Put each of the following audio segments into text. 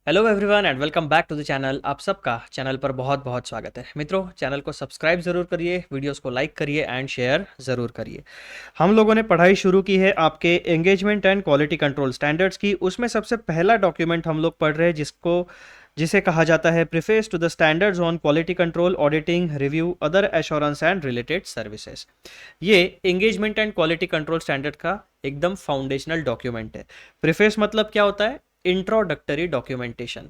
Hello everyone and welcome back to the channel. आप सबका channel पर बहुत बहुत स्वागत है। मित्रों, चैनल को सब्सक्राइब ज़रूर करिए, वीडियोस को लाइक करिए एंड शेयर ज़रूर करिए। हम लोगों ने पढ़ाई शुरू की है आपके engagement and quality control standards की। उसमें सबसे पहला डॉक्यूमेंट हम लोग पढ़ रहे हैं जिसे कहा जाता है preface to the standards on quality control, auditing, review, other assurance and related services. ये engagement and quality control standard का एकदम फाउंडेशनल डॉक्यूमेंट है। प्रीफेस मतलब क्या होता है? Introductory documentation.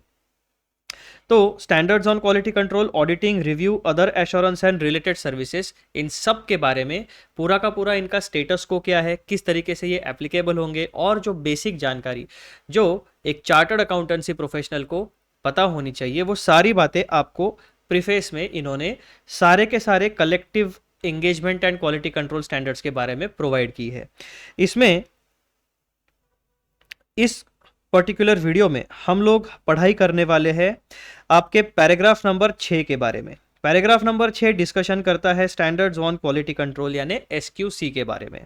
तो standards on quality control, auditing, review, other assurance and related services, इन सब के बारे में पूरा का पूरा इनका स्टेटस को क्या है, किस तरीके से ये एप्लीकेबल होंगे, और जो बेसिक जानकारी जो एक चार्टर्ड अकाउंटेंसी प्रोफेशनल को पता होनी चाहिए, वो सारी बातें आपको प्रीफेस में इन्होंने सारे के सारे collective engagement and quality control standards के बारे में प्रोवाइड की है। इसमें इस पर्टिकुलर वीडियो में हम लोग पढ़ाई करने वाले हैं आपके पैराग्राफ नंबर 6 के बारे में। पैराग्राफ नंबर 6 डिस्कशन करता है स्टैंडर्ड्स ऑन क्वालिटी कंट्रोल यानी एसक्यूसी के बारे में।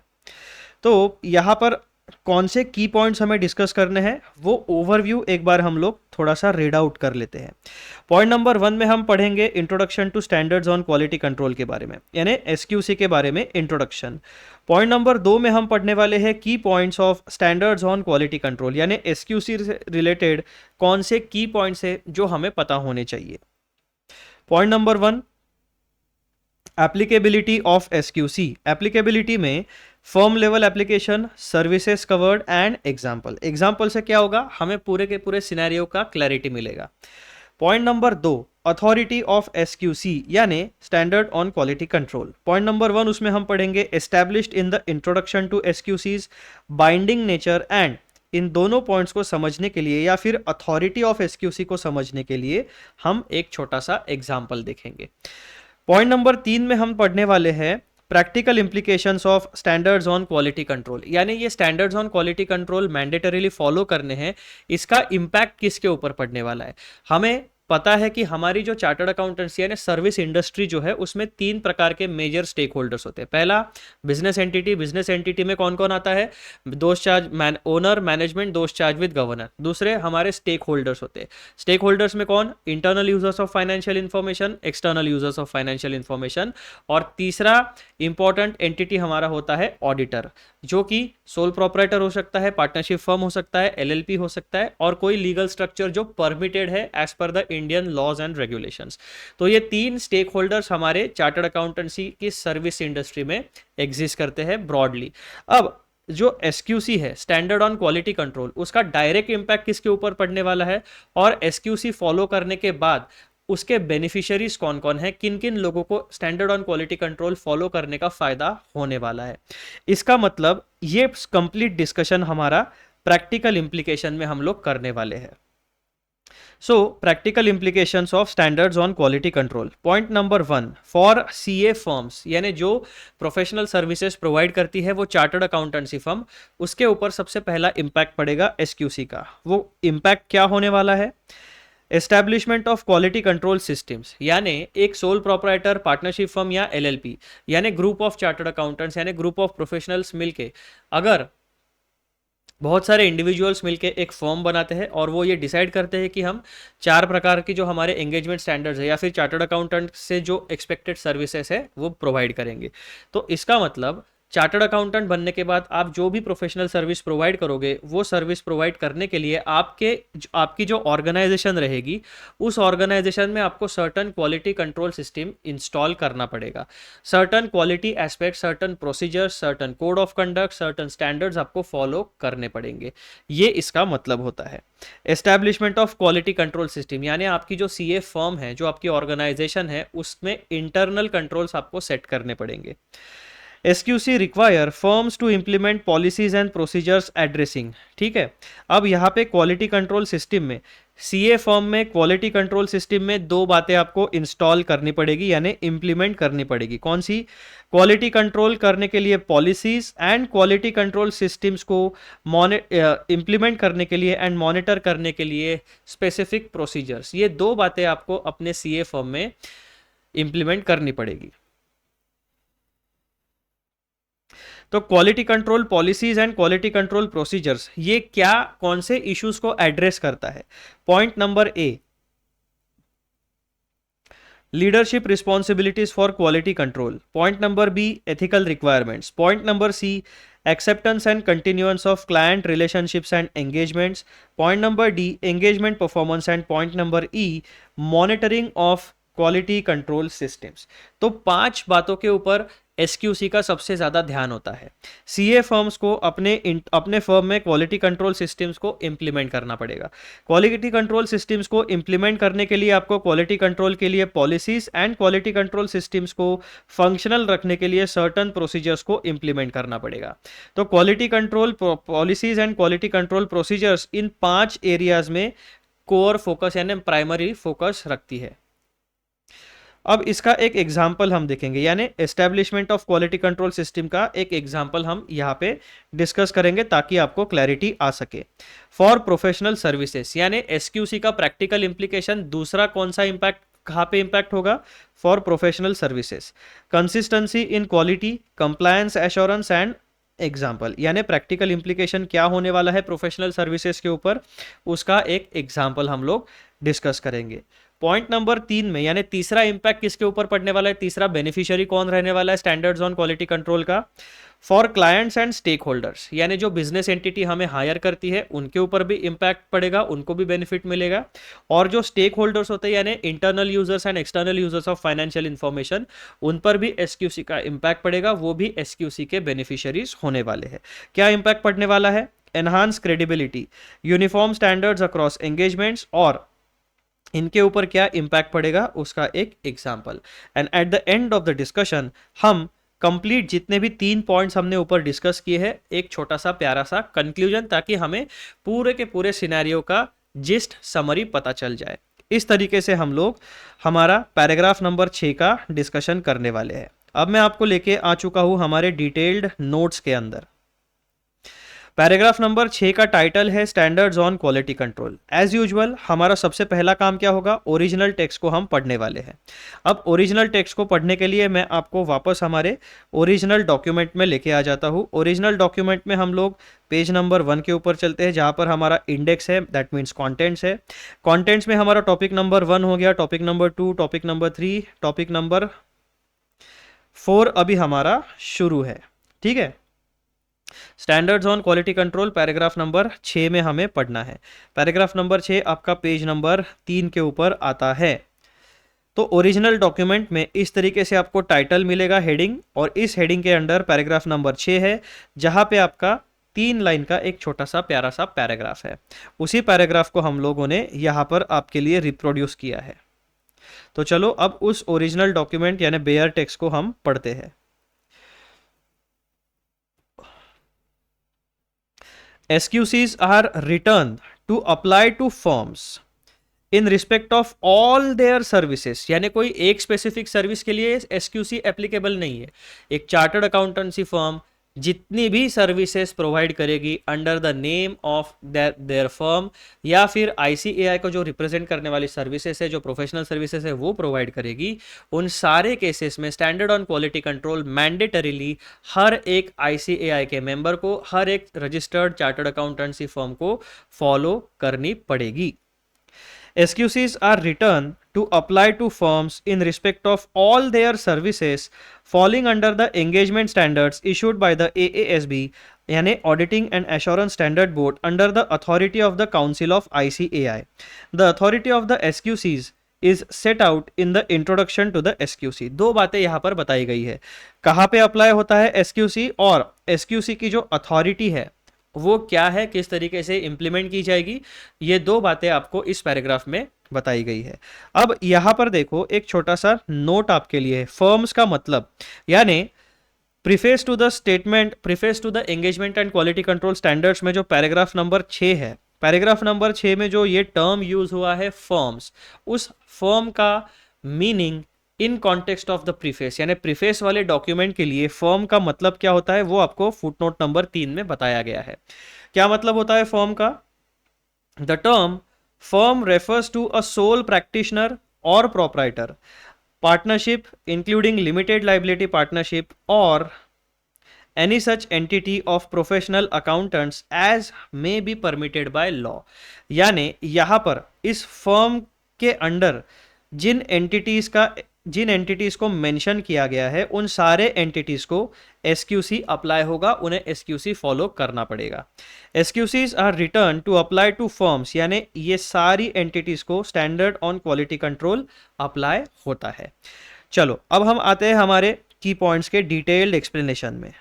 तो यहाँ पर कौन से की पॉइंट्स हमें डिस्कस करने हैं, वो ओवरव्यू एक बार हम लोग थोड़ा सा रीड आउट कर लेते हैं। पॉइंट नंबर 1 में हम पढ़ेंगे introduction to standards on quality control के बारे में, यानी एसक्यूसी के बारे में इंट्रोडक्शन। पॉइंट नंबर 2 में हम पढ़ने वाले हैं की points of standards on quality control, यानी एसक्यूसी से रिलेटेड कौन से की पॉइंट्स है जो हमें पता होने चाहिए। Point number 1, applicability of SQC. Applicability में firm level application, services covered and example. Example से क्या होगा, हमें पूरे के पूरे सिनेरियो का क्लैरिटी मिलेगा। Point number 2, authority of SQC यानी standard on quality control. Point number 1 उसमें हम पढ़ेंगे established in the introduction to SQCs, binding nature and. इन दोनों पॉइंट्स को समझने के लिए या फिर अथॉरिटी ऑफ एसक्यूसी को समझने के लिए हम एक छोटा सा एग्जाम्पल देखेंगे। पॉइंट नंबर 3 में हम पढ़ने वाले हैं practical implications of standards on quality control, यानी ये standards on quality control mandatorily follow करने हैं, इसका इम्पैक्ट किसके ऊपर पड़ने वाला है। हमें पता है कि हमारी जो चार्टर्ड अकाउंटेंसी यानी सर्विस इंडस्ट्री जो है, उसमें 3 प्रकार के मेजर स्टेक होल्डर्स होते हैं। पहला बिजनेस एंटिटी। बिजनेस एंटिटी में कौन कौन आता है? दोष चार्ज ओनर, मैनेजमेंट, दोष चार्ज विद गवर्नर। दूसरे हमारे स्टेक होल्डर्स होते हैं। स्टेक होल्डर्स में कौन? Internal users of financial information, external users of financial information. और तीसरा इंपॉर्टेंट एंटिटी हमारा होता है ऑडिटर, जो कि सोल प्रोपराइटर हो सकता है, पार्टनरशिप फर्म हो सकता है, एलएलपी हो सकता है, और कोई लीगल स्ट्रक्चर जो परमिटेड है as per the Indian laws and regulations. तो ये 3 स्टेक होल्डर्स हमारे चार्टर्ड अकाउंटेंसी की सर्विस इंडस्ट्री में एग्जिस्ट करते हैं ब्रॉडली। अब जो एसक्यूसी है, स्टैंडर्ड ऑन क्वालिटी कंट्रोल, उसका डायरेक्ट इंपैक्ट किसके ऊपर पड़ने वाला है, और एसक्यूसी फॉलो करने के बाद उसके बेनिफिशियरीज कौन कौन है, किन किन लोगों को standard on quality control follow करने का फायदा होने वाला है। इसका मतलब ये कंप्लीट डिस्कशन हमारा प्रैक्टिकल इंप्लीकेशन में हम लोग करने वाले हैं। सो practical implications of standards on quality control. Point number 1, for CA firms, यानी जो प्रोफेशनल सर्विसेज प्रोवाइड करती है वो चार्टर्ड अकाउंटेंसी फर्म, उसके ऊपर सबसे पहला इंपैक्ट पड़ेगा एसक्यूसी का। वो इंपैक्ट क्या होने वाला है? Establishment of quality control systems, यानी एक सोल प्रोपराइटर, पार्टनरशिप फर्म या एलएलपी, यानी ग्रुप ऑफ चार्टर्ड अकाउंटेंट्स यानी ग्रुप ऑफ प्रोफेशनल्स मिलके, अगर बहुत सारे इंडिविजुअल्स मिलके एक फर्म बनाते हैं और वो ये डिसाइड करते हैं कि हम 4 प्रकार की जो हमारे एंगेजमेंट स्टैंडर्ड्स है या फिर चार्टर्ड अकाउंटेंट से जो एक्सपेक्टेड सर्विसेज है वो प्रोवाइड करेंगे। तो इसका मतलब चार्टर्ड अकाउंटेंट बनने के बाद आप जो भी प्रोफेशनल सर्विस प्रोवाइड करोगे, वो सर्विस प्रोवाइड करने के लिए आपकी जो ऑर्गेनाइजेशन रहेगी, उस ऑर्गेनाइजेशन में आपको certain quality control system install करना पड़ेगा। Certain quality aspect, certain procedures, certain code of conduct, certain standards आपको फॉलो करने पड़ेंगे। ये इसका मतलब होता है। Establishment of quality control system, यानी आपकी जो सीए फर्म है, जो आपकी ऑर्गेनाइजेशन है, उसमें इंटरनल कंट्रोल्स आपको सेट करने पड़ेंगे। SQC require firms to implement policies and procedures addressing. ठीक है, अब यहाँ पे क्वालिटी कंट्रोल सिस्टम में, सीए फर्म में क्वालिटी कंट्रोल सिस्टम में 2 बातें आपको इंस्टॉल करनी पड़ेगी यानी इंप्लीमेंट करनी पड़ेगी। कौन सी? क्वालिटी कंट्रोल करने के लिए policies and quality control systems को इंप्लीमेंट करने के लिए एंड मॉनिटर करने के लिए स्पेसिफिक प्रोसीजर्स। ये 2 बातें आपको अपने सीए फर्म में इंप्लीमेंट करनी पड़ेगी। तो quality control policies and quality control procedures ये क्या कौन से इश्यूज को एड्रेस करता है? Point number A, leadership responsibilities for quality control. Point number B, ethical requirements. Point number C, acceptance and continuance of client relationships and engagements. Point number D, engagement performance. And point number E, monitoring of quality control systems. तो 5 बातों के ऊपर SQC का सबसे ज़्यादा ध्यान होता है. सीए फर्म्स को अपने फर्म में क्वालिटी कंट्रोल सिस्टम्स को इम्प्लीमेंट करना पड़ेगा. क्वालिटी कंट्रोल सिस्टम्स को इम्प्लीमेंट करने के लिए आपको क्वालिटी कंट्रोल के लिए policies and quality control systems को फंक्शनल रखने के लिए सर्टन प्रोसीजर्स को इम्प्लीमेंट करना पड़ेगा. तो quality control policies and quality control procedures in 5 areas में कोर फोकस यानी प्राइमरी फोकस रखती है. अब इसका एक एग्जाम्पल हम देखेंगे, यानी establishment of quality control system का एक एग्जाम्पल हम यहाँ पे डिस्कस करेंगे ताकि आपको क्लैरिटी आ सके. फॉर प्रोफेशनल सर्विसेज यानी एसक्यूसी का प्रैक्टिकल इंप्लीकेशन दूसरा कौन सा इंपैक्ट कहाँ पे इंपैक्ट होगा? For professional services. Consistency in quality, compliance assurance and example. यानी प्रैक्टिकल इंप्लीकेशन क्या होने वाला है प्रोफेशनल सर्विसेज के ऊपर, उसका एक एग्जाम्पल हम लोग डिस्कस करेंगे. पॉइंट नंबर 3 में यानी तीसरा इंपैक्ट किसके ऊपर पड़ने वाला है? तीसरा बेनिफिशियरी कौन रहने वाला है स्टैंडर्ड्स ऑन क्वालिटी कंट्रोल का? For clients and stakeholders, यानी जो बिजनेस एंटिटी हमें हायर करती है उनके ऊपर भी इंपैक्ट पड़ेगा, उनको भी बेनिफिट मिलेगा. और जो स्टेक होल्डर्स होते हैं यानी internal users and external users of financial information, उन पर भी एसक्यूसी का इंपैक्ट पड़ेगा, वो भी एसक्यूसी के बेनिफिशियरीज होने वाले हैं. क्या इंपैक्ट पड़ने वाला है? Enhance credibility, uniform standards across engagements, और इनके ऊपर क्या इंपैक्ट पड़ेगा उसका एक example. And at the end of the discussion हम कंप्लीट जितने भी 3 पॉइंट्स हमने ऊपर डिस्कस किए हैं एक छोटा सा प्यारा सा कंक्लूजन, ताकि हमें पूरे के पूरे सिनेरियो का जिस्ट समरी पता चल जाए. इस तरीके से हम लोग हमारा पैराग्राफ नंबर 6 का डिस्कशन करने वाले हैं. अब मैं आपको लेके आ चुका हूं हमारे डिटेल्ड नोट्स के अंदर. पैराग्राफ नंबर 6 का टाइटल है standards on quality control. As usual हमारा सबसे पहला काम क्या होगा? ओरिजिनल टेक्स्ट को हम पढ़ने वाले हैं. अब ओरिजिनल टेक्स्ट को पढ़ने के लिए मैं आपको वापस हमारे ओरिजिनल डॉक्यूमेंट में लेके आ जाता हूँ. ओरिजिनल डॉक्यूमेंट में हम लोग पेज नंबर 1 के ऊपर चलते हैं जहाँ पर हमारा इंडेक्स है, दैट मीन्स कॉन्टेंट्स है. कॉन्टेंट्स में हमारा टॉपिक नंबर 1 हो गया, topic number 2, topic number 3, topic number 4 अभी हमारा शुरू है. ठीक है, standards on quality control paragraph number 6 में हमें पढ़ना है. पैराग्राफ नंबर 6 आपका पेज नंबर 3 के ऊपर आता है. तो ओरिजिनल डॉक्यूमेंट में इस तरीके से आपको टाइटल मिलेगा, हेडिंग, और इस हेडिंग के अंडर पैराग्राफ नंबर 6 है जहां पे आपका 3 लाइन का एक छोटा सा प्यारा सा पैराग्राफ है. उसी पैराग्राफ को हम लोगों ने यहाँ पर आपके लिए रिप्रोड्यूस किया है. तो चलो अब उस ओरिजिनल डॉक्यूमेंट यानी बेयर टेक्स्ट को हम पढ़ते हैं. SQCs are returned to apply to firms in respect of all their services. यानी कोई एक स्पेसिफिक सर्विस के लिए SQC एप्लीकेबल नहीं है. एक चार्टर्ड अकाउंटेंसी फर्म जितनी भी सर्विसेज प्रोवाइड करेगी under the name of their firm, या फिर ICAI को जो रिप्रेजेंट करने वाली सर्विसेज है, जो प्रोफेशनल सर्विसेज है वो प्रोवाइड करेगी, उन सारे केसेस में standard on quality control mandatorily हर एक ICAI के मेंबर को, हर एक रजिस्टर्ड चार्टर्ड अकाउंटेंसी फर्म को फॉलो करनी पड़ेगी. SQCs are returned to apply to firms in respect of all their services falling under the engagement standards issued by the AASB, यानी Auditing and Assurance Standard Board, under the authority of the Council of ICAI. The authority of the SQCs is set out in the introduction to the SQC. 2 बातें यहाँ पर बताई गई है, कहाँ पे apply होता है SQC और SQC की जो अथॉरिटी है वो क्या है, किस तरीके से इंप्लीमेंट की जाएगी. ये 2 बातें आपको इस पैराग्राफ में बताई गई है. अब यहां पर देखो एक छोटा सा नोट आपके लिए है. फर्म्स का मतलब यानी preface to the statement, preface to the engagement and quality control standards में जो पैराग्राफ नंबर 6 है, पैराग्राफ नंबर 6 में जो ये टर्म यूज हुआ है फर्म्स, उस फर्म का meaning in context of the preface, यानी प्रीफेस वाले डॉक्यूमेंट के लिए फर्म का मतलब क्या होता है वो आपको फुटनोट नंबर 3 में बताया गया है. क्या मतलब होता है फर्म का? The term firm refers to a sole practitioner और proprietor, partnership including limited liability partnership और any such entity of professional accountants as may be permitted by law। यानी यहाँ पर इस फर्म के अंडर जिन एंटिटीज को मेंशन किया गया है उन सारे एंटिटीज को एसक्यूसी अप्लाई होगा, उन्हें एसक्यूसी फॉलो करना पड़ेगा। SQCs are written to apply to firms, यानी ये सारी एंटिटीज को standard on quality control apply होता है। चलो अब हम आते हैं हमारे की पॉइंट्स के डिटेल्ड एक्सप्लेनेशन में।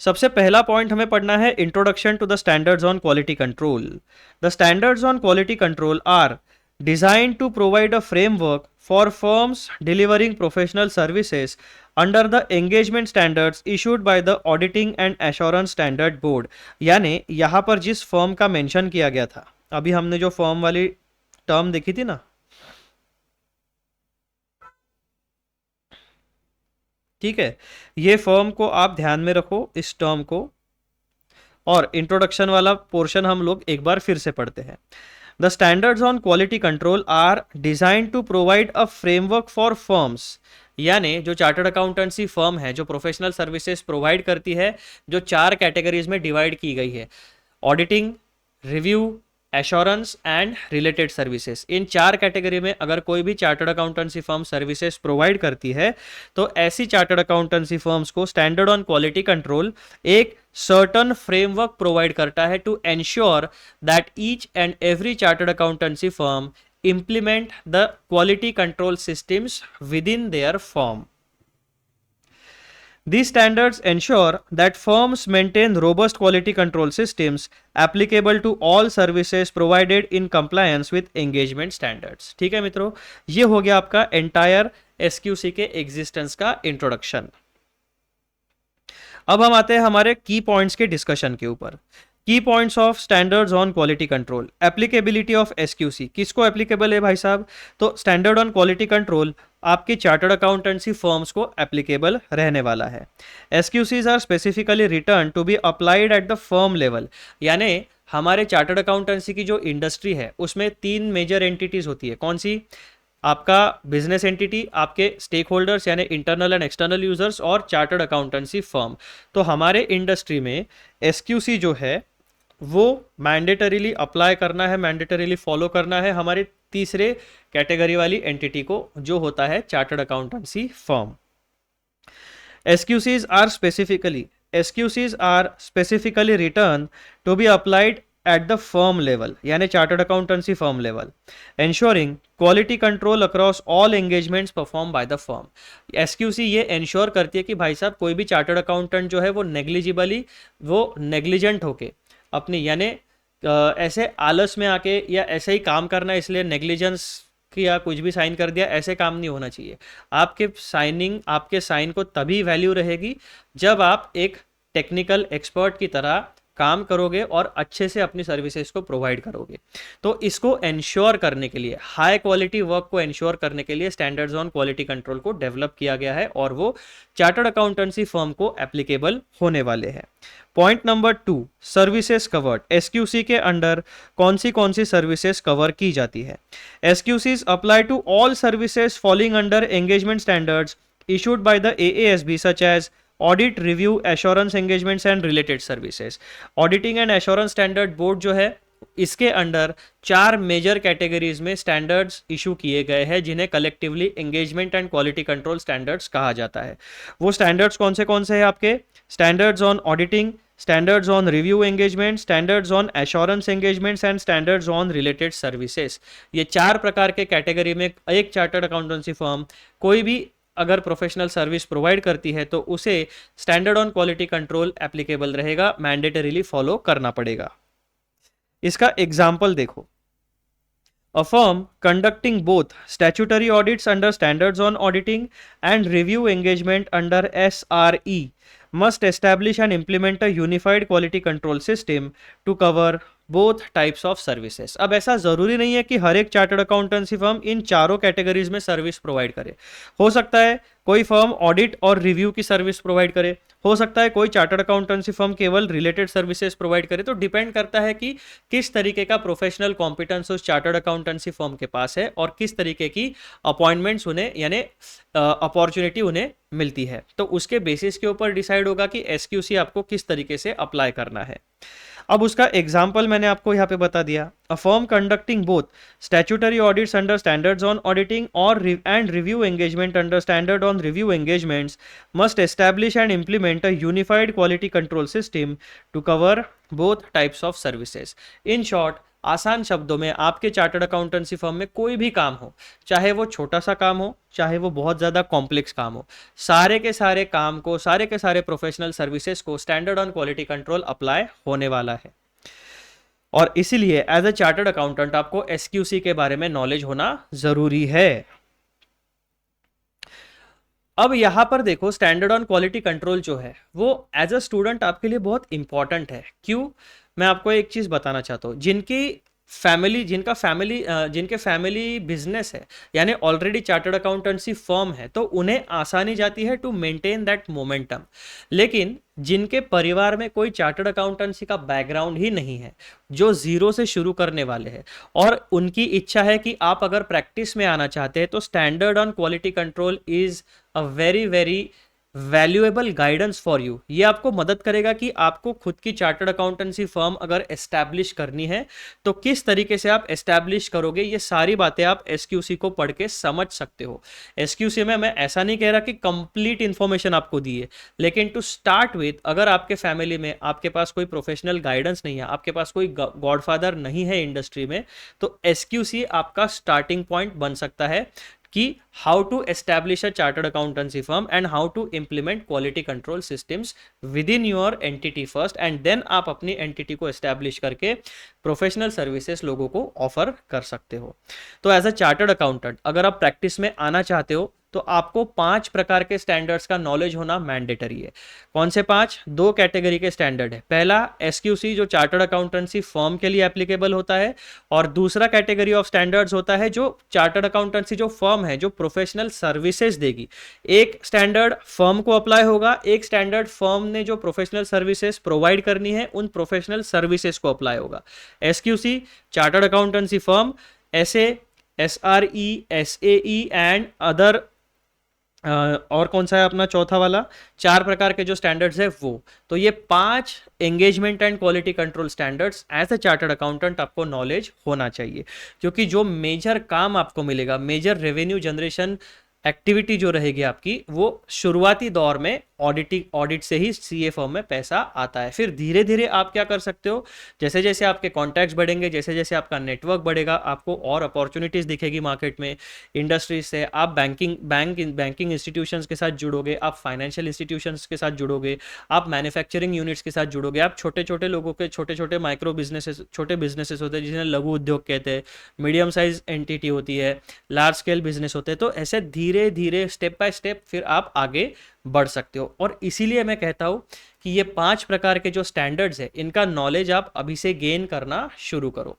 सबसे पहला पॉइंट हमें पढ़ना है introduction to the standards on quality control. The standards on quality control are designed to provide a framework for firms delivering professional services under the engagement standards issued by the Auditing and Assurance Standard Board। यानी यहाँ पर जिस firm का mention किया गया था, अभी हमने जो फर्म वाली टर्म देखी थी ना, ठीक है, ये फर्म को आप ध्यान में रखो इस टर्म को, और इंट्रोडक्शन वाला पोर्शन हम लोग एक बार फिर से पढ़ते हैं। The standards on quality control are designed to provide a framework for firms, यानी जो चार्टर्ड अकाउंटेंसी फर्म है जो प्रोफेशनल सर्विसेज प्रोवाइड करती है, जो 4 कैटेगरीज में डिवाइड की गई है, auditing, review, assurance and related services. इन 4 कैटेगरी में अगर कोई भी chartered accountancy firm services provide करती है तो ऐसी चार्टर्ड अकाउंटेंसी फर्म्स को स्टैंडर्ड ऑन क्वालिटी कंट्रोल एक सर्टन फ्रेमवर्क प्रोवाइड करता है to ensure that each and every chartered accountancy firm implement the quality control systems within their firm. These standards ensure that firms maintain robust quality control systems applicable to all services provided in compliance with engagement standards। ठीक है मित्रों, ये हो गया आपका entire SQC के existence का introduction. अब हम आते हैं हमारे की पॉइंट्स के डिस्कशन के ऊपर। Key points of standards on quality control. Applicability of SQC, किसको एप्लीकेबल है भाई साहब? तो स्टैंडर्ड ऑन क्वालिटी कंट्रोल आपकी चार्टर्ड अकाउंटेंसी फर्म्स को एप्लीकेबल रहने वाला है। SQCs are specifically written to be applied at the firm level, यानी हमारे चार्टर्ड अकाउंटेंसी की जो इंडस्ट्री है उसमें 3 मेजर एंटिटीज होती है। कौन सी? आपका बिजनेस एंटिटी, आपके स्टेक होल्डर्स यानी इंटरनल एंड एक्सटर्नल यूजर्स, और चार्टर्ड अकाउंटेंसी फर्म। तो हमारे इंडस्ट्री में एसक्यूसी जो है वो मैंडेटरीली अप्लाई करना है, मैंडेटरीली फॉलो करना है हमारे तीसरे कैटेगरी वाली एंटिटी को, जो होता है chartered accountancy firm. SQCs are specifically written to be applied at the firm level, यानी chartered accountancy firm level, ensuring quality control across all engagements performed by the firm। SQC ये ensure करती है कि भाई साहब कोई भी चार्टर्ड अकाउंटेंट जो है वो नेग्लिजेंट होके अपनी, यानी ऐसे आलस में आके या ऐसे ही काम करना इसलिए नेग्लिजेंस किया, कुछ भी साइन कर दिया, ऐसे काम नहीं होना चाहिए। आपके साइन को तभी वैल्यू रहेगी जब आप एक टेक्निकल एक्सपर्ट की तरह काम करोगे और अच्छे से अपनी सर्विसेज को प्रोवाइड करोगे। तो इसको एंश्योर करने के लिए, हाई क्वालिटी वर्क को एंश्योर करने के लिए स्टैंडर्ड्स ऑन क्वालिटी कंट्रोल को डेवलप किया गया है और वो चार्टर्ड अकाउंटेंसी फर्म को एप्लीकेबल होने वाले हैं। Point number 2, services covered. SQC के अंडर कौन सी सर्विसेज कवर की जाती है? SQCs apply to all services falling under engagement standards issued by the AASB such as audit, review, assurance engagements and related services. Auditing and assurance standard board जो है इसके under 4 major categories में standards issue किए गए हैं जिन्हें collectively engagement and quality control standards कहा जाता है। वो स्टैंडर्ड्स कौन से हैं आपके? Standards on auditing, standards on review engagement, standards on assurance engagements and standards on related services. ये 4 प्रकार के कैटेगरी में एक चार्टर्ड अकाउंटेंसी फर्म कोई भी अगर प्रोफेशनल सर्विस प्रोवाइड करती है तो उसे standard on quality control applicable रहेगा, मैंडेटरीली फॉलो करना पड़ेगा। इसका एग्जाम्पल देखो। A firm conducting both statutory audits under standards on auditing and review engagement under SRE must establish and implement a unified quality control system to cover both types of services। अब ऐसा जरूरी नहीं है कि हर एक chartered accountancy firm इन चारों categories में service provide करे। हो सकता है कोई फर्म ऑडिट और रिव्यू की सर्विस प्रोवाइड करे, हो सकता है कोई चार्टर्ड अकाउंटेंसी फर्म केवल रिलेटेड सर्विसेज प्रोवाइड करे। तो डिपेंड करता है कि किस तरीके का प्रोफेशनल कॉम्पिटेंस उस चार्टर्ड अकाउंटेंसी फर्म के पास है और किस तरीके की अपॉइंटमेंट्स उन्हें यानी अपॉर्चुनिटी उन्हें मिलती है। तो उसके बेसिस के ऊपर डिसाइड होगा कि एसक्यूसी आपको किस तरीके से अप्लाई करना है। अब उसका एग्जाम्पल मैंने आपको यहाँ पे बता दिया। A firm conducting both statutory audits under standards on auditing और and review engagement under standard on review engagements must establish and implement a unified quality control system to cover both types of services. In short, आसान शब्दों में, आपके chartered accountancy firm में कोई भी काम हो, चाहे वो छोटा सा काम हो, चाहे वो बहुत ज़्यादा कॉम्प्लेक्स काम हो, सारे के सारे काम को, सारे के सारे प्रोफेशनल सर्विसेज को standard on quality control apply होने वाला है। और इसीलिए एज अ चार्टर्ड अकाउंटेंट आपको एसक्यूसी के बारे में नॉलेज होना जरूरी है। अब यहां पर देखो, स्टैंडर्ड ऑन क्वालिटी कंट्रोल जो है वो एज अ स्टूडेंट आपके लिए बहुत इंपॉर्टेंट है। क्यों? मैं आपको एक चीज बताना चाहता हूं। जिनके फैमिली बिजनेस है, यानी ऑलरेडी चार्टर्ड अकाउंटेंसी फर्म है, तो उन्हें आसानी जाती है टू मेंटेन दैट मोमेंटम। लेकिन जिनके परिवार में कोई चार्टर्ड अकाउंटेंसी का बैकग्राउंड ही नहीं है, जो जीरो से शुरू करने वाले हैं, और उनकी इच्छा है कि आप अगर प्रैक्टिस में आना चाहते हैं, तो standard on quality control is a very very valuable guidance for you. ये आपको मदद करेगा कि आपको खुद की चार्टर्ड अकाउंटेंसी फर्म अगर एस्टैब्लिश करनी है तो किस तरीके से आप एस्टैब्लिश करोगे, ये सारी बातें आप एसक्यूसी को पढ़ के समझ सकते हो। एसक्यूसी में मैं ऐसा नहीं कह रहा कि कंप्लीट इंफॉर्मेशन आपको दी है, लेकिन टू स्टार्ट विथ, अगर आपके फैमिली में आपके पास कोई प्रोफेशनल गाइडेंस नहीं है, आपके पास कोई गॉडफादर नहीं है इंडस्ट्री में, तो एसक्यूसी आपका स्टार्टिंग पॉइंट बन सकता है कि how to establish a chartered accountancy firm and how to implement quality control systems within your entity first, and then आप अपनी एंटिटी को एस्टैब्लिश करके प्रोफेशनल सर्विसेज लोगों को ऑफर कर सकते हो। तो एज अ चार्टर्ड अकाउंटेंट अगर आप प्रैक्टिस में आना चाहते हो तो आपको 5 प्रकार के स्टैंडर्ड्स का नॉलेज होना मैंडेटरी है। कौन से 5? 2 कैटेगरी के स्टैंडर्ड है। पहला एसक्यूसी, जो चार्टर्ड अकाउंटेंसी फर्म के लिए एप्लीकेबल होता है, और दूसरा कैटेगरी ऑफ स्टैंडर्ड्स होता है जो चार्टर्ड अकाउंटेंसी जो फर्म है जो प्रोफेशनल सर्विसेज देगी। एक स्टैंडर्ड फर्म को अप्लाई होगा, एक स्टैंडर्ड फर्म ने जो प्रोफेशनल सर्विसेज प्रोवाइड करनी है उन प्रोफेशनल सर्विसेज को अप्लाई होगा। SQC, chartered accountancy firm, SA, SRE, SAE and other, और कौन सा है अपना चौथा वाला? 4 प्रकार के जो स्टैंडर्ड्स है वो। तो ये 5 engagement and quality control standards as a chartered accountant आपको नॉलेज होना चाहिए, क्योंकि जो मेजर काम आपको मिलेगा, मेजर रेवेन्यू जनरेशन एक्टिविटी जो रहेगी आपकी, वो शुरुआती दौर में ऑडिट से ही सीए फर्म में पैसा आता है। फिर धीरे धीरे आप क्या कर सकते हो, जैसे जैसे आपके कॉन्टैक्ट्स बढ़ेंगे, जैसे जैसे आपका नेटवर्क बढ़ेगा, आपको और अपॉर्चुनिटीज दिखेगी मार्केट में, इंडस्ट्रीज से। आप बैंकिंग इंस्टीट्यूशंस के साथ जुड़ोगे, आप फाइनेंशियल इंस्टीट्यूशंस के साथ जुड़ोगे, आप मैन्युफैक्चरिंग यूनिट्स के साथ जुड़ोगे, आप छोटे छोटे लोगों के छोटे छोटे माइक्रो बिजनेसेस, छोटे बिजनेसेस होते हैं जिन्हें लघु उद्योग कहते हैं, मीडियम साइज एंटिटी होती है, लार्ज स्केल बिजनेस होते हैं। तो ऐसे धीरे धीरे स्टेप बाय स्टेप फिर आप आगे बढ़ सकते हो। और इसीलिए मैं कहता हूं कि ये 5 प्रकार के जो स्टैंडर्ड्स है, इनका नॉलेज आप अभी से गेन करना शुरू करो।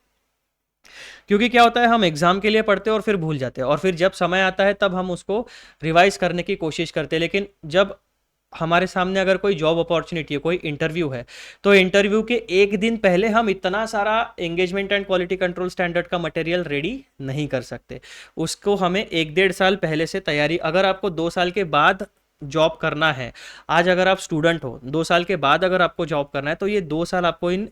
क्योंकि क्या होता है, हम एग्जाम के लिए पढ़ते हैं और फिर भूल जाते हैं, और फिर जब समय आता है तब हम उसको रिवाइज करने की कोशिश करते हैं। लेकिन जब हमारे सामने अगर कोई जॉब अपॉर्चुनिटी है, कोई इंटरव्यू है, तो इंटरव्यू के एक दिन पहले हम इतना सारा engagement and quality control standard का मटेरियल रेडी नहीं कर सकते। उसको हमें 1-1.5 साल पहले से तैयारी, अगर आपको 2 साल के बाद जॉब करना है, आज अगर आप स्टूडेंट हो, 2 साल के बाद अगर आपको जॉब करना है, तो ये 2 साल आपको इन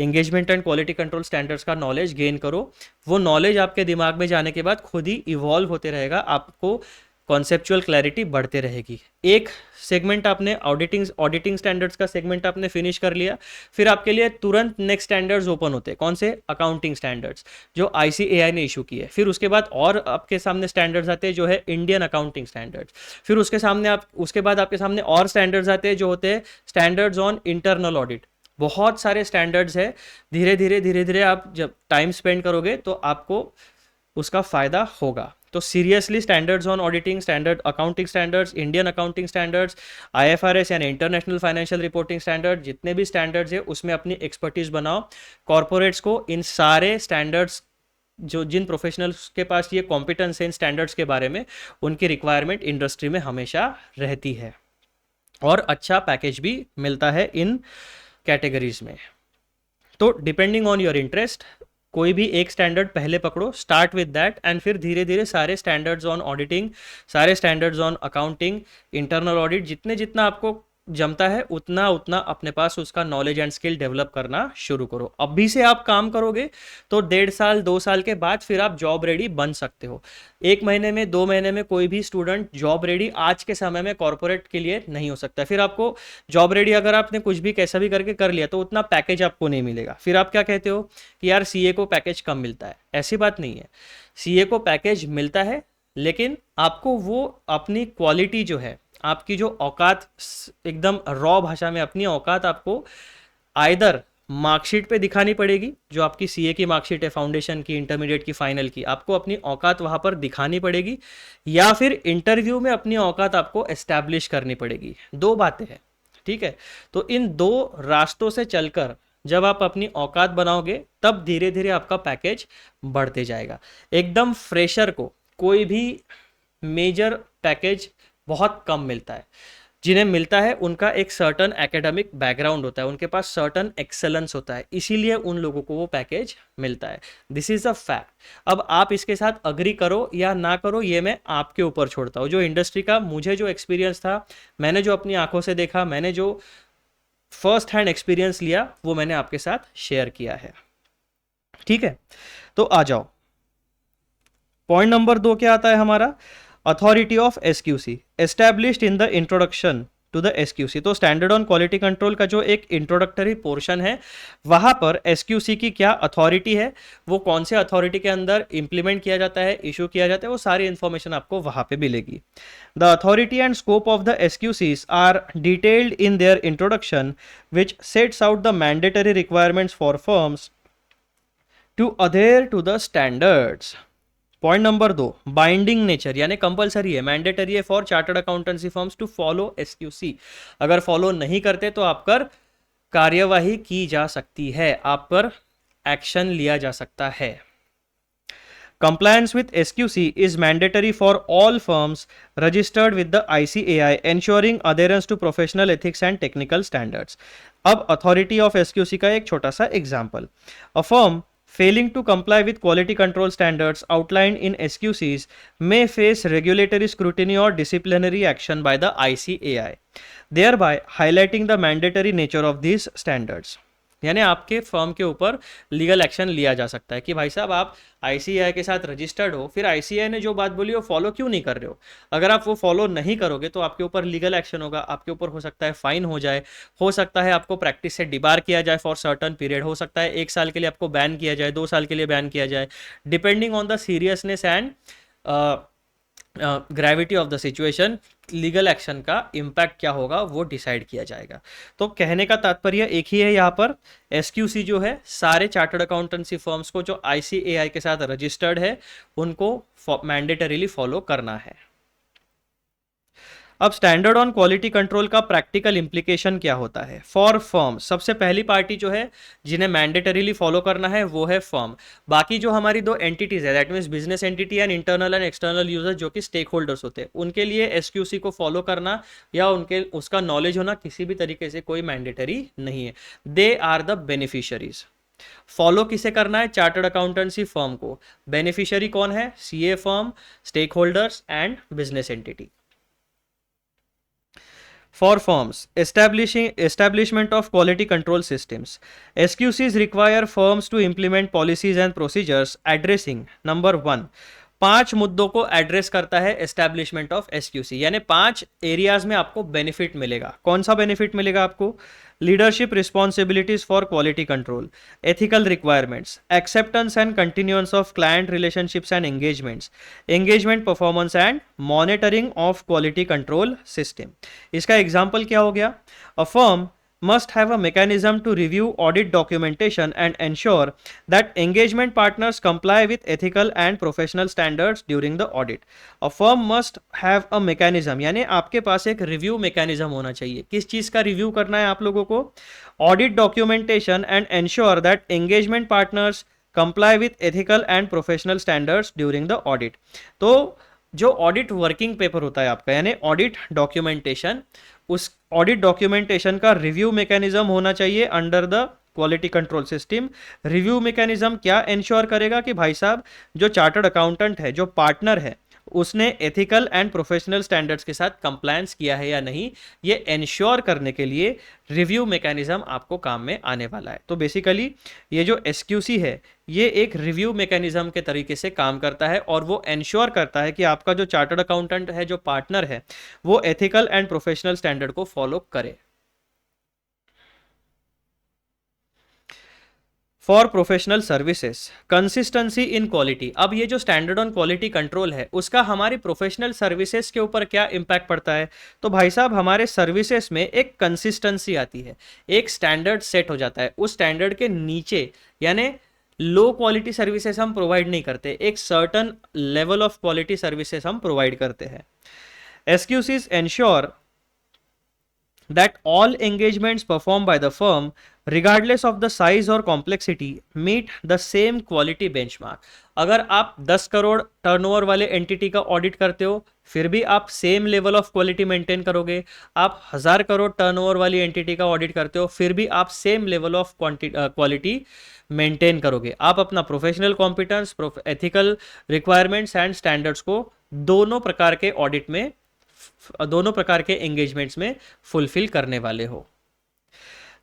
engagement and quality control standards का नॉलेज गेन करो। वो नॉलेज आपके दिमाग में जाने के बाद खुद ही इवॉल्व होते रहेगा, आपको कॉन्सेप्चुअल क्लैरिटी बढ़ते रहेगी। एक सेगमेंट आपने ऑडिटिंग स्टैंडर्ड्स का सेगमेंट आपने फिनिश कर लिया, फिर आपके लिए तुरंत नेक्स्ट स्टैंडर्ड्स ओपन होते हैं। कौन से? अकाउंटिंग स्टैंडर्ड्स, जो आईसीएआई ने इशू की है। फिर उसके बाद और आपके सामने स्टैंडर्ड्स आते हैं जो है इंडियन अकाउंटिंग स्टैंडर्ड्स। फिर उसके बाद आपके सामने और स्टैंडर्ड्स आते हैं जो होते हैं स्टैंडर्ड्स ऑन इंटरनल ऑडिट। बहुत सारे स्टैंडर्ड्स है। धीरे धीरे आप जब टाइम स्पेंड करोगे तो आपको उसका फायदा होगा। तो seriously standards on auditing, standard accounting standards, Indian accounting standards, IFRS यानी इंटरनेशनल फाइनेंशियल रिपोर्टिंग स्टैंडर्ड, जितने भी स्टैंडर्ड्स है उसमें अपनी एक्सपर्टीज बनाओ। कॉर्पोरेट्स को इन सारे स्टैंडर्ड्स जो जिन प्रोफेशनल्स के पास ये कॉम्पिटेंस है इन स्टैंडर्ड्स के बारे में, उनकी रिक्वायरमेंट इंडस्ट्री में हमेशा रहती है और अच्छा पैकेज भी मिलता है इन कैटेगरीज में। तो डिपेंडिंग ऑन योर इंटरेस्ट कोई भी एक स्टैंडर्ड पहले पकड़ो, स्टार्ट विद दैट, एंड फिर धीरे धीरे सारे स्टैंडर्ड्स ऑन ऑडिटिंग, सारे standards on accounting, internal audit, जितना आपको जमता है उतना उतना अपने पास उसका नॉलेज एंड स्किल डेवलप करना शुरू करो। अभी से आप काम करोगे तो 1.5 साल 2 साल के बाद फिर आप जॉब रेडी बन सकते हो। 1 महीने में 2 महीने में कोई भी स्टूडेंट जॉब रेडी आज के समय में कॉर्पोरेट के लिए नहीं हो सकता। फिर आपको जॉब रेडी अगर आपने कुछ भी कैसा भी करके कर लिया तो उतना पैकेज आपको नहीं मिलेगा। फिर आप क्या कहते हो कि यार सीए को पैकेज कम मिलता है। ऐसी बात नहीं है, सीए को पैकेज मिलता है, लेकिन आपको वो अपनी क्वालिटी जो है, आपकी जो औकात, एकदम रॉ भाषा में अपनी औकात आपको आइदर मार्कशीट पे दिखानी पड़ेगी, जो आपकी सीए की मार्कशीट है, फाउंडेशन की, इंटरमीडिएट की, फाइनल की, आपको अपनी औकात वहां पर दिखानी पड़ेगी, या फिर इंटरव्यू में अपनी औकात आपको एस्टैब्लिश करनी पड़ेगी। 2 बातें हैं, ठीक है। तो इन 2 रास्तों से चलकर जब आप अपनी औकात बनाओगे तब धीरे धीरे आपका पैकेज बढ़ते जाएगा। एकदम फ्रेशर को कोई भी मेजर पैकेज बहुत कम मिलता है। जिन्हें मिलता है उनका एक सर्टन एकेडमिक बैकग्राउंड होता है, उनके पास सर्टन एक्सेलेंस होता है, इसीलिए उन लोगों को वो पैकेज मिलता है। This is a fact. अब आप इसके साथ अग्री करो या ना करो ये मैं आपके ऊपर छोड़ता हूँ। जो इंडस्ट्री का मुझे जो एक्सपीरियंस था, मैंने जो अपनी आंखों से देखा, मैंने जो फर्स्ट हैंड एक्सपीरियंस लिया, वो मैंने आपके साथ शेयर किया है, ठीक है। तो आ जाओ, पॉइंट नंबर 2 क्या आता है हमारा, authority of SQC established in the introduction to the SQC. तो स्टैंडर्ड ऑन क्वालिटी कंट्रोल का जो एक इंट्रोडक्टरी पोर्शन है, वहां पर एसक्यूसी की क्या अथॉरिटी है, वो कौन से अथॉरिटी के अंदर इंप्लीमेंट किया जाता है, इशू किया जाता है, वो सारी इंफॉर्मेशन आपको वहां पे मिलेगी। The authority and scope of the SQCs are detailed in their introduction which sets out the mandatory requirements for firms to adhere to the standards. Point number 2, binding nature, यानी कंपलसरी है, mandatory है for chartered accountancy firms to follow SQC. अगर follow नहीं करते तो आप पर कार्यवाही की जा सकती है, आप पर एक्शन लिया जा सकता है। Compliance with SQC is mandatory for all firms registered with the ICAI, ensuring adherence to professional ethics and technical standards. अब authority of SQC का एक छोटा सा example. A firm failing to comply with quality control standards outlined in SQCs may face regulatory scrutiny or disciplinary action by the ICAI, thereby highlighting the mandatory nature of these standards. यानी आपके firm के ऊपर legal action लिया जा सकता है कि भाई साहब आप आईसीएआई के साथ रजिस्टर्ड हो, फिर आईसीएआई ने जो बात बोली वो फॉलो क्यों नहीं कर रहे हो। अगर आप वो फॉलो नहीं करोगे तो आपके ऊपर लीगल एक्शन होगा, आपके ऊपर हो सकता है फाइन हो जाए, हो सकता है आपको प्रैक्टिस से डिबार किया जाए फॉर सर्टन पीरियड, हो सकता है 1 साल के लिए आपको बैन किया जाए, 2 साल के लिए बैन किया जाए, depending on the seriousness and gravity of the situation. Legal action का इम्पैक्ट क्या होगा वो डिसाइड किया जाएगा। तो कहने का तात्पर्य एक ही है, यहाँ पर एसक्यूसी जो है सारे चार्टर्ड अकाउंटेंसी फर्म्स को जो आईसीएआई के साथ रजिस्टर्ड है उनको मैंडेटरीली फॉलो करना है। अब स्टैंडर्ड ऑन क्वालिटी कंट्रोल का प्रैक्टिकल इंप्लीकेशन क्या होता है फॉर फर्म। सबसे पहली पार्टी जो है जिन्हें मैंडेटरीली फॉलो करना है वो है फर्म। बाकी जो हमारी 2 एंटिटीज है, that means business entity and internal and external user, जो कि स्टेक होल्डर्स होते हैं, उनके लिए एसक्यूसी को फॉलो करना या उसका नॉलेज होना किसी भी तरीके से कोई मैंडेटरी नहीं है। They are the beneficiaries. Follow किसे करना है, चार्टर्ड अकाउंटेंसी फर्म को। बेनिफिशियरी कौन है, CA firm, stakeholders and business entity. For firms, establishment of quality control systems. SQCs require firms to implement policies and procedures addressing number 1, 5 मुद्दों को address करता है एस्टैब्लिशमेंट ऑफ एसक्यूसी, यानी 5 areas में आपको बेनिफिट मिलेगा। कौन सा बेनिफिट मिलेगा आपको, leadership responsibilities for quality control, ethical requirements, acceptance and continuance of client relationships and engagements, engagement performance and monitoring of quality control system. इसका एग्जाम्पल क्या हो गया, a firm must have a mechanism to review audit documentation and ensure that engagement partners comply with ethical and professional standards during the audit. A firm must have a mechanism, यानी आपके पास एक review mechanism होना चाहिए। किस चीज़ का review करना है आप लोगों को, audit documentation and ensure that engagement partners comply with ethical and professional standards during the audit. तो जो ऑडिट वर्किंग पेपर होता है आपका, यानी ऑडिट डॉक्यूमेंटेशन, उस ऑडिट डॉक्यूमेंटेशन का रिव्यू मैकेनिज्म होना चाहिए under the quality control system. Review mechanism क्या इंश्योर करेगा कि भाई साहब जो चार्टर्ड अकाउंटेंट है, जो पार्टनर है, उसने एथिकल एंड प्रोफेशनल स्टैंडर्ड्स के साथ कंप्लायंस किया है या नहीं, ये इंश्योर करने के लिए रिव्यू मैकेनिज्म आपको काम में आने वाला है। तो बेसिकली ये जो एसक्यूसी है, ये एक रिव्यू मैकेनिज्म के तरीके से काम करता है और वो इंश्योर करता है कि आपका जो चार्टर्ड अकाउंटेंट है, जो पार्टनर है, वो एथिकल एंड प्रोफेशनल स्टैंडर्ड को फॉलो करे। For professional services, consistency in quality. अब ये जो स्टैंडर्ड ऑन क्वालिटी कंट्रोल है, उसका हमारी प्रोफेशनल सर्विसेज के ऊपर क्या इंपैक्ट पड़ता है? तो भाई साहब हमारे सर्विसेज में एक कंसिस्टेंसी आती है, एक स्टैंडर्ड सेट हो जाता है। उस स्टैंडर्ड के नीचे यानी लो क्वालिटी सर्विसेज हम प्रोवाइड नहीं करते, एक certain level of quality services हम प्रोवाइड करते हैं। एसक्यूसीज ensure that all engagements performed by the firm, regardless of the size or complexity, meet the same quality benchmark। अगर आप 10 करोड़ टर्नओवर वाले एंटिटी का ऑडिट करते हो, फिर भी आप same level of quality maintain करोगे। आप 1000 करोड़ टर्नओवर वाली एंटिटी का ऑडिट करते हो, फिर भी आप same level of quality maintain करोगे। आप अपना professional competence, ethical requirements and standards को दोनों प्रकार के ऑडिट में, दोनों प्रकार के एंगेजमेंट्स में फुलफिल करने वाले हो।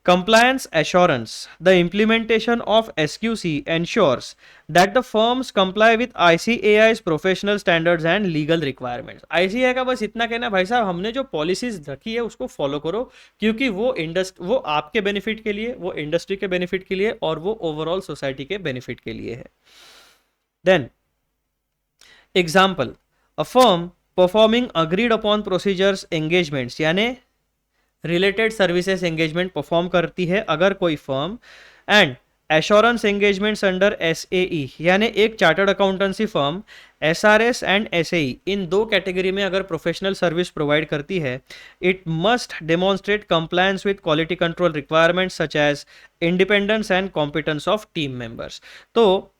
Compliance assurance, the implementation of SQC ensures that the firms comply with ICAI's professional standards and legal requirements। ICAI का बस इतना कहना भाई साहब, हमने जो पॉलिसीज रखी है उसको फॉलो करो, क्योंकि वो आपके बेनिफिट के लिए, वो इंडस्ट्री के बेनिफिट के लिए और वो ओवरऑल सोसाइटी के बेनिफिट के लिए है। Then example, a firm performing agreed upon procedures engagements, यानी रिलेटेड सर्विसेज एंगेजमेंट परफॉर्म करती है अगर कोई firm, and assurance engagements under SAE, यानी एक chartered accountancy firm SRS and SAE, इन दो कैटेगरी में अगर प्रोफेशनल सर्विस प्रोवाइड करती है, it must demonstrate compliance with quality control requirements such as independence and competence of team members. तो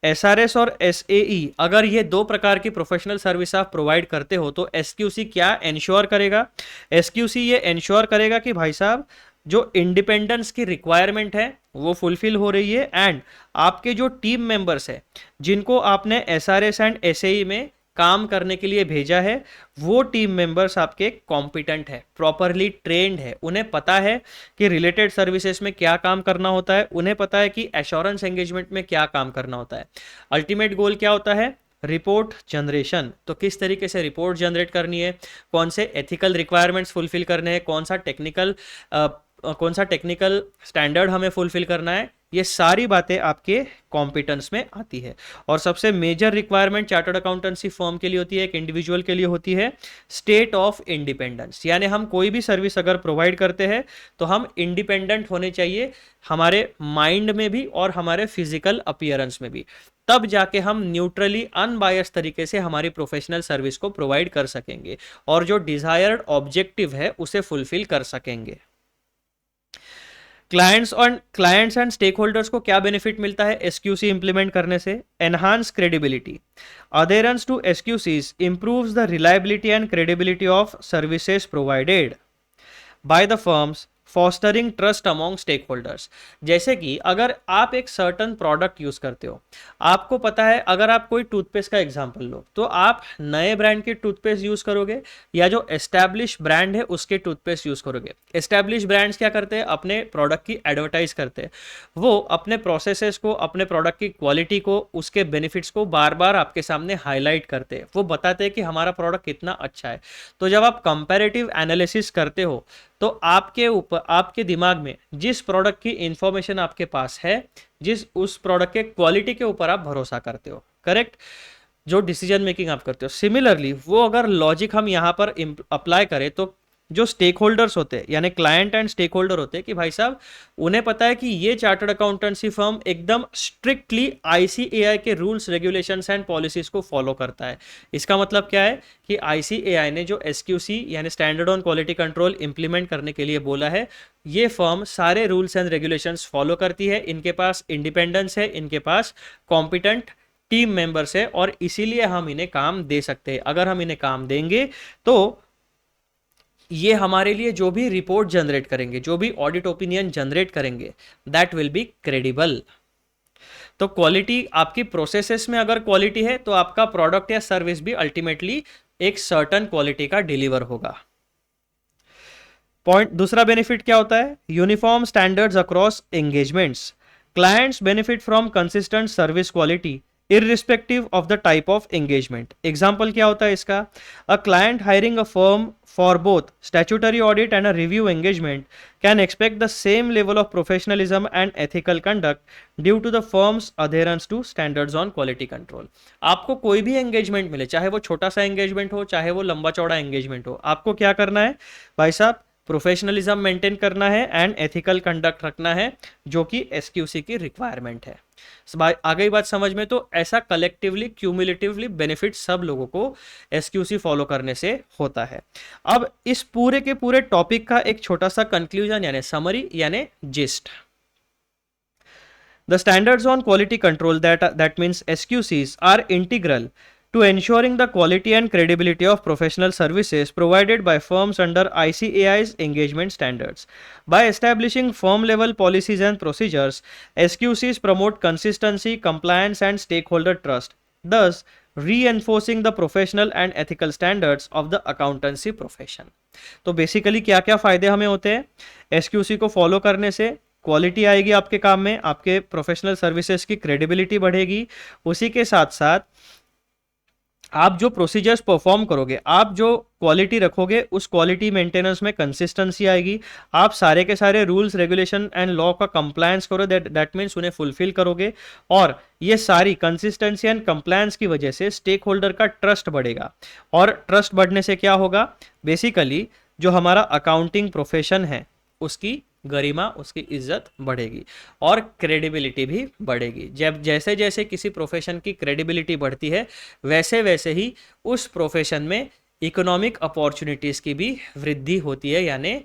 SRS और एसएई, अगर ये दो प्रकार की प्रोफेशनल सर्विस आप प्रोवाइड करते हो, तो एसक्यूसी क्या इंश्योर करेगा? एसक्यूसी ये इंश्योर करेगा कि भाई साहब जो इंडिपेंडेंस की रिक्वायरमेंट है वो फुलफिल हो रही है, एंड आपके जो टीम मेंबर्स है जिनको आपने एसआरएस एंड एसएई में काम करने के लिए भेजा है, वो टीम मेंबर्स आपके कॉम्पिटेंट है, प्रॉपरली ट्रेंड है, उन्हें पता है कि रिलेटेड सर्विसेज में क्या काम करना होता है, उन्हें पता है कि एश्योरेंस एंगेजमेंट में क्या काम करना होता है। अल्टीमेट गोल क्या होता है? Report generation. तो किस तरीके से रिपोर्ट जनरेट करनी है, कौन से एथिकल रिक्वायरमेंट्स फुलफिल करने हैं, कौन सा टेक्निकल स्टैंडर्ड हमें फुलफिल करना है, ये सारी बातें आपके कॉम्पिटेंस में आती है। और सबसे major requirement chartered accountancy firm के लिए होती है, एक इंडिविजुअल के लिए होती है, स्टेट ऑफ इंडिपेंडेंस। यानी हम कोई भी सर्विस अगर प्रोवाइड करते हैं तो हम इंडिपेंडेंट होने चाहिए, हमारे माइंड में भी और हमारे फिजिकल अपीयरेंस में भी, तब जाके हम न्यूट्रली अनबायस तरीके से हमारी प्रोफेशनल सर्विस को प्रोवाइड कर सकेंगे और जो डिजायर्ड ऑब्जेक्टिव है उसे फुलफिल कर सकेंगे। क्लाइंट्स एंड स्टेक होल्डर्स को क्या बेनिफिट मिलता है एसक्यूसी इंप्लीमेंट करने से? Enhance credibility, adherence to SQCs improves the reliability and credibility of services provided by the firms, fostering trust among stakeholders. जैसे कि अगर आप एक सर्टन प्रोडक्ट यूज करते हो, आपको पता है, अगर आप कोई टूथपेस्ट का एग्जांपल लो, तो आप नए ब्रांड के टूथपेस्ट यूज करोगे या जो एस्टैब्लिश ब्रांड है उसके टूथपेस्ट यूज करोगे। एस्टैब्लिश ब्रांड्स क्या करते हैं? अपने प्रोडक्ट की एडवर्टाइज करते हैं, वो अपने प्रोसेसेस को, अपने प्रोडक्ट की क्वालिटी को, उसके बेनिफिट्स को बार बार आपके सामने हाईलाइट करते हैं, वो बताते हैं कि हमारा प्रोडक्ट कितना अच्छा है। तो जब आप कंपैरेटिव एनालिसिस करते हो तो आपके ऊपर, आपके दिमाग में जिस प्रोडक्ट की इंफॉर्मेशन आपके पास है, उस प्रोडक्ट के क्वालिटी के ऊपर आप भरोसा करते हो, करेक्ट? जो डिसीजन मेकिंग आप करते हो। सिमिलरली वो अगर लॉजिक हम यहाँ पर अप्लाई करें तो जो स्टेक होल्डर्स होते हैं यानी क्लाइंट एंड स्टेक होल्डर होते हैं कि भाई साहब उन्हें पता है कि ये चार्टर्ड अकाउंटेंसी फर्म एकदम स्ट्रिक्टली आईसीएआई के रूल्स रेगुलेशंस एंड पॉलिसीज को फॉलो करता है। इसका मतलब क्या है कि आईसीएआई ने जो एसक्यूसी यानी standard on quality control implement करने के लिए बोला है, ये फर्म सारे रूल्स एंड रेगुलेशंस फॉलो करती है, इनके पास इंडिपेंडेंस है, इनके पास कॉम्पिटेंट टीम मेंबर्स है और इसीलिए हम इन्हें काम दे सकते हैं। अगर हम इन्हें काम देंगे तो ये हमारे लिए जो भी रिपोर्ट जनरेट करेंगे, जो भी ऑडिट ओपिनियन जनरेट करेंगे, दैट विल बी क्रेडिबल। तो क्वालिटी आपकी प्रोसेसेस में अगर क्वालिटी है तो आपका प्रोडक्ट या सर्विस भी अल्टीमेटली एक सर्टन क्वालिटी का डिलीवर होगा। पॉइंट दूसरा बेनिफिट क्या होता है? Uniform standards across engagements. Clients benefit from consistent service quality irrespective of the type of engagement। Example क्या होता है इसका? A client hiring a firm for both statutory audit and a review engagement can expect the same level of professionalism and ethical conduct due to the firm's adherence to standards on quality control। आपको कोई भी engagement मिले, चाहे वो छोटा सा engagement हो, चाहे वो लंबा चौड़ा एंगेजमेंट हो, आपको क्या करना है भाई साहब? प्रोफेशनलिज्म मेंटेन करना है एंड एथिकल कंडक्ट रखना है, जो कि एसक्यूसी की रिक्वायरमेंट है। आ गई बात समझ में? तो ऐसा कलेक्टिवली क्यूमुलेटिवली बेनिफिट सब लोगों को एसक्यूसी फॉलो करने से होता है। अब इस पूरे के पूरे टॉपिक का एक छोटा सा कंक्लूजन यानी समरी यानी gist. The standards on quality control, that means SQCs, are integral to ensuring the quality and credibility of professional services provided by firms under ICAI's engagement standards. By establishing firm-level policies and procedures, SQCs promote consistency, compliance, and stakeholder trust, thus reinforcing the professional and ethical standards of the accountancy profession. तो basically क्या क्या फायदे हमें होते हैं SQC को follow करने से? क्वालिटी आएगी आपके काम में, आपके प्रोफेशनल सर्विसेज की क्रेडिबिलिटी बढ़ेगी, उसी के साथ साथ आप जो प्रोसीजर्स परफॉर्म करोगे, आप जो क्वालिटी रखोगे, उस क्वालिटी मेंटेनेंस में कंसिस्टेंसी आएगी, आप सारे के सारे रूल्स रेगुलेशन एंड लॉ का कंप्लायंस करो, दैट मीन्स उन्हें फुलफिल करोगे, और ये सारी कंसिस्टेंसी एंड कंप्लायंस की वजह से स्टेक होल्डर का ट्रस्ट बढ़ेगा, और ट्रस्ट बढ़ने से क्या होगा? बेसिकली जो हमारा अकाउंटिंग प्रोफेशन है उसकी गरिमा, उसकी इज्जत बढ़ेगी और क्रेडिबिलिटी भी बढ़ेगी। जब जैसे जैसे किसी प्रोफेशन की क्रेडिबिलिटी बढ़ती है, वैसे वैसे ही उस प्रोफेशन में इकोनॉमिक अपॉर्चुनिटीज़ की भी वृद्धि होती है, यानी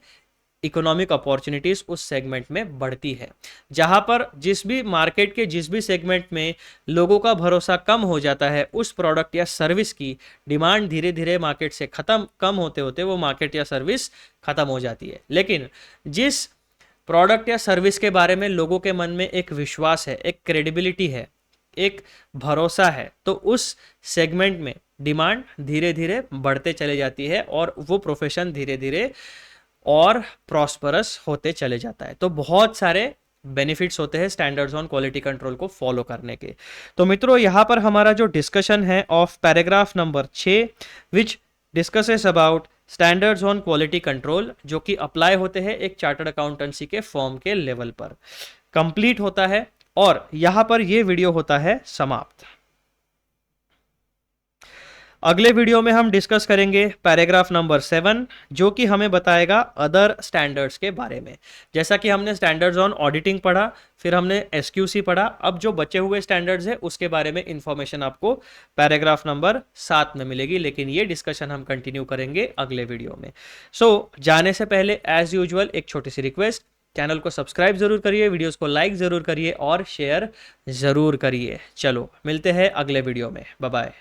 इकोनॉमिक अपॉर्चुनिटीज़ उस सेगमेंट में बढ़ती है। जहां पर जिस भी मार्केट के जिस भी सेगमेंट में लोगों का भरोसा कम हो जाता है, उस प्रोडक्ट या सर्विस की डिमांड धीरे धीरे मार्केट से कम होते होते वो मार्केट या सर्विस खत्म हो जाती है। लेकिन जिस प्रोडक्ट या सर्विस के बारे में लोगों के मन में एक विश्वास है, एक क्रेडिबिलिटी है, एक भरोसा है, तो उस सेगमेंट में डिमांड धीरे धीरे बढ़ते चले जाती है और वो प्रोफेशन धीरे धीरे और प्रॉस्परस होते चले जाता है। तो बहुत सारे बेनिफिट्स होते हैं स्टैंडर्ड्स ऑन क्वालिटी कंट्रोल को फॉलो करने के। तो मित्रों, यहाँ पर हमारा जो डिस्कशन है of paragraph number 6 which discusses about standards on quality control, जो कि अप्लाई होते हैं एक चार्टर्ड अकाउंटेंसी के फॉर्म के लेवल पर, कंप्लीट होता है और यहां पर यह वीडियो होता है समाप्त। अगले वीडियो में हम डिस्कस करेंगे पैराग्राफ नंबर 7, जो कि हमें बताएगा अदर स्टैंडर्ड्स के बारे में। जैसा कि हमने स्टैंडर्ड्स ऑन ऑडिटिंग पढ़ा, फिर हमने एसक्यूसी पढ़ा, अब जो बचे हुए स्टैंडर्ड्स है उसके बारे में इंफॉर्मेशन आपको पैराग्राफ नंबर 7 में मिलेगी, लेकिन ये डिस्कशन हम कंटिन्यू करेंगे अगले वीडियो में। जाने से पहले एज यूजुअल एक छोटी सी रिक्वेस्ट, चैनल को सब्सक्राइब जरूर करिए, वीडियोस को लाइक जरूर करिए और शेयर जरूर करिए। चलो मिलते हैं अगले वीडियो में, बाय बाय।